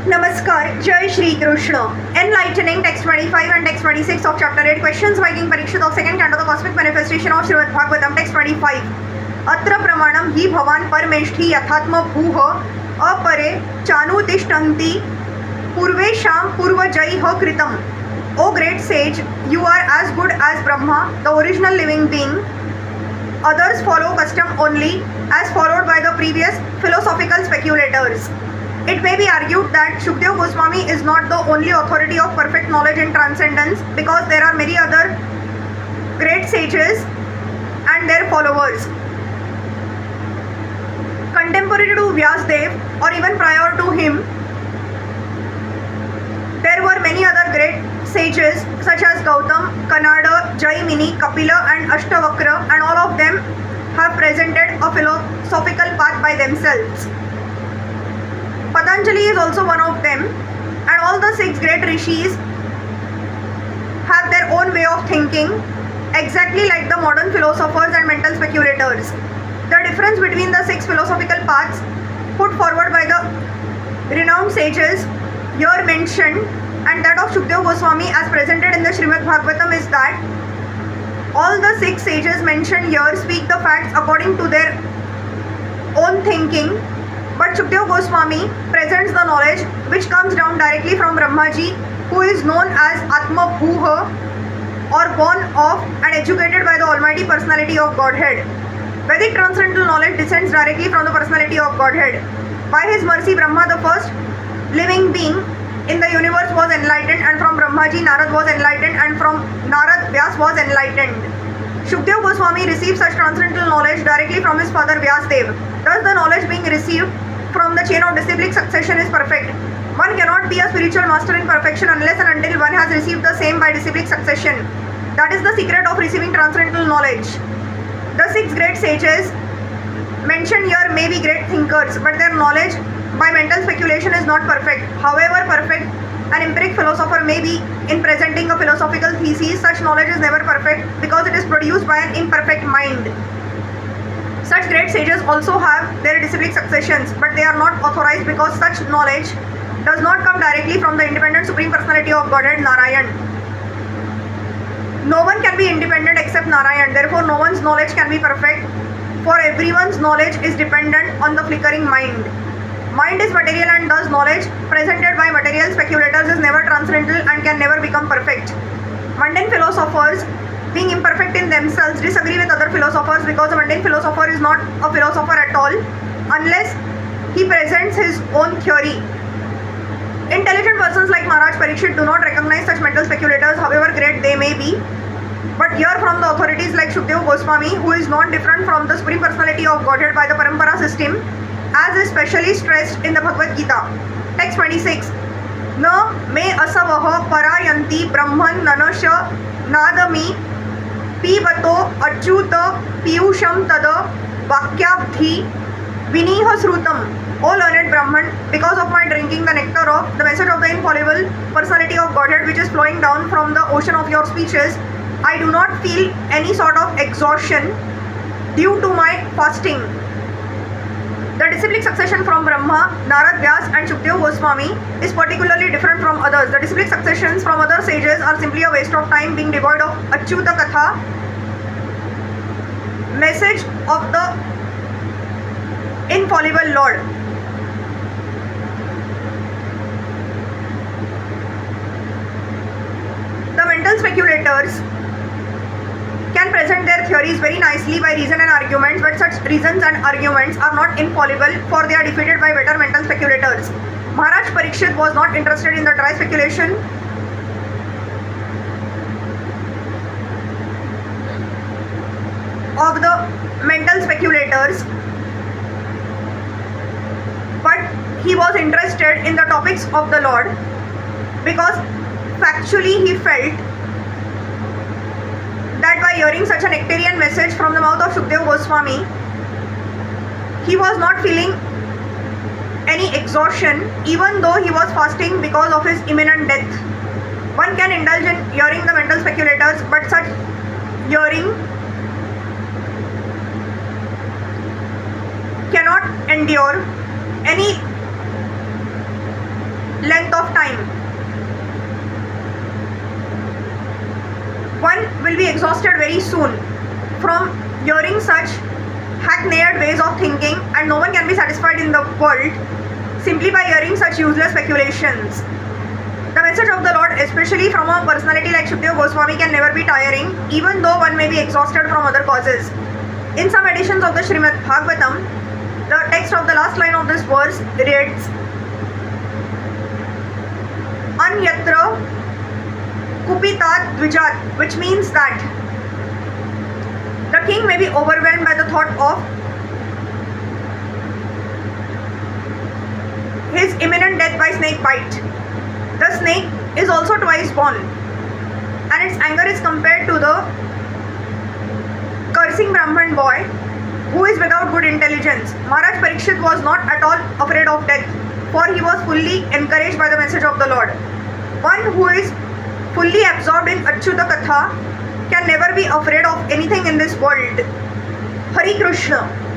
Namaskar, Jai Shri Krishna. Enlightening text 25 and text 26 of chapter 8 questions Viking Parikshit of second canto the cosmic manifestation of Srimad Bhagavatam text 25. अत्र प्रमाणम हि भवान परमेष्ठी यथात्म भूः अपरे चानुतिष्ठन्ति पूर्वेषां पूर्वजैः कृतम्. O great sage, you are as good as Brahma, the original living being. Others follow custom only, as followed by the previous philosophical speculators. It may be argued that Shukdev Goswami is not the only authority of perfect knowledge in transcendence because there are many other great sages and their followers. Contemporary to Vyasdev or even prior to him, there were many other great sages such as Gautam, Kanada, Jaimini, Kapila and Ashtavakra, and all of them have presented a philosophical path by themselves. Patanjali is also one of them, and all the six great rishis have their own way of thinking, exactly like the modern philosophers and mental speculators. The difference between the six philosophical paths put forward by the renowned sages here mentioned and that of Shukdev Goswami as presented in the Srimad Bhagavatam is that all the six sages mentioned here speak the facts according to their own thinking, but Shukdev Goswami presents the knowledge which comes down directly from Brahmaji, who is known as Atma Bhuha, or born of and educated by the Almighty Personality of Godhead. Vedic transcendental knowledge descends directly from the Personality of Godhead. By his mercy, Brahma, the first living being in the universe, was enlightened, and from Brahmaji, Narad was enlightened, and from Narad, Vyas was enlightened. Shukdev Goswami received such transcendental knowledge directly from his father Vyasdev. Thus, the knowledge being received from the chain of disciplic succession is perfect. One cannot be a spiritual master in perfection unless and until one has received the same by disciplic succession. That is the secret of receiving transcendental knowledge. The six great sages mentioned here may be great thinkers, but their knowledge by mental speculation is not perfect. However perfect an empiric philosopher may be in presenting a philosophical thesis, such knowledge is never perfect because it is produced by an imperfect mind. Such great sages also have their disciplic successions, but they are not authorized because such knowledge does not come directly from the independent Supreme Personality of Godhead, Narayan. No one can be independent except Narayan, therefore no one's knowledge can be perfect, for everyone's knowledge is dependent on the flickering mind. Mind is material, and thus knowledge presented by material speculators is never transcendental and can never become perfect. Mundane philosophers, being imperfect in themselves, disagree with other philosophers because a mundane philosopher is not a philosopher at all unless he presents his own theory. Intelligent persons like Maharaj Parikshit do not recognize such mental speculators, however great they may be. But hear from the authorities like Shukdev Goswami, who is non-different from the Supreme Personality of Godhead by the Parampara system, as is specially stressed in the Bhagavad Gita. Text 26. Na me asavaha parayanti brahman nanasha nadami pibato achyuta piyusham tada vakyabdhi viniha srutam. O learned Brahman, because of my drinking the nectar of the message of the infallible personality of Godhead which is flowing down from the ocean of your speeches, I do not feel any sort of exhaustion due to my fasting. The disciplic succession from Brahma, Narad, Vyas and Shukdev Goswami is particularly different from others. The disciplic successions from other sages are simply a waste of time, being devoid of Achyuta Katha, message of the infallible Lord. The mental speculators can present their theories very nicely by reason and arguments, but such reasons and arguments are not infallible, for they are defeated by better mental speculators. Maharaj Parikshit was not interested in the dry speculation of the mental speculators, but he was interested in the topics of the Lord because factually he felt that by hearing such a nectarian message from the mouth of Shukdev Goswami, he was not feeling any exhaustion even though he was fasting because of his imminent death. One can indulge in hearing the mental speculators, but such hearing cannot endure any length of time. One will be exhausted very soon from hearing such hackneyed ways of thinking, and no one can be satisfied in the world simply by hearing such useless speculations. The message of the Lord, especially from a personality like Shukdev Goswami, can never be tiring, even though one may be exhausted from other causes. In some editions of the Srimad Bhagavatam, the text of the last line of this verse reads, Anyatra Kupitat Dvijat, which means that the king may be overwhelmed by the thought of his imminent death by snake bite. The snake is also twice born, and its anger is compared to the cursing Brahman boy who is without good intelligence. Maharaj Parikshit was not at all afraid of death, for he was fully encouraged by the message of the Lord. One who is fully absorbed in Achyuta Katha can never be afraid of anything in this world. Hari Krishna.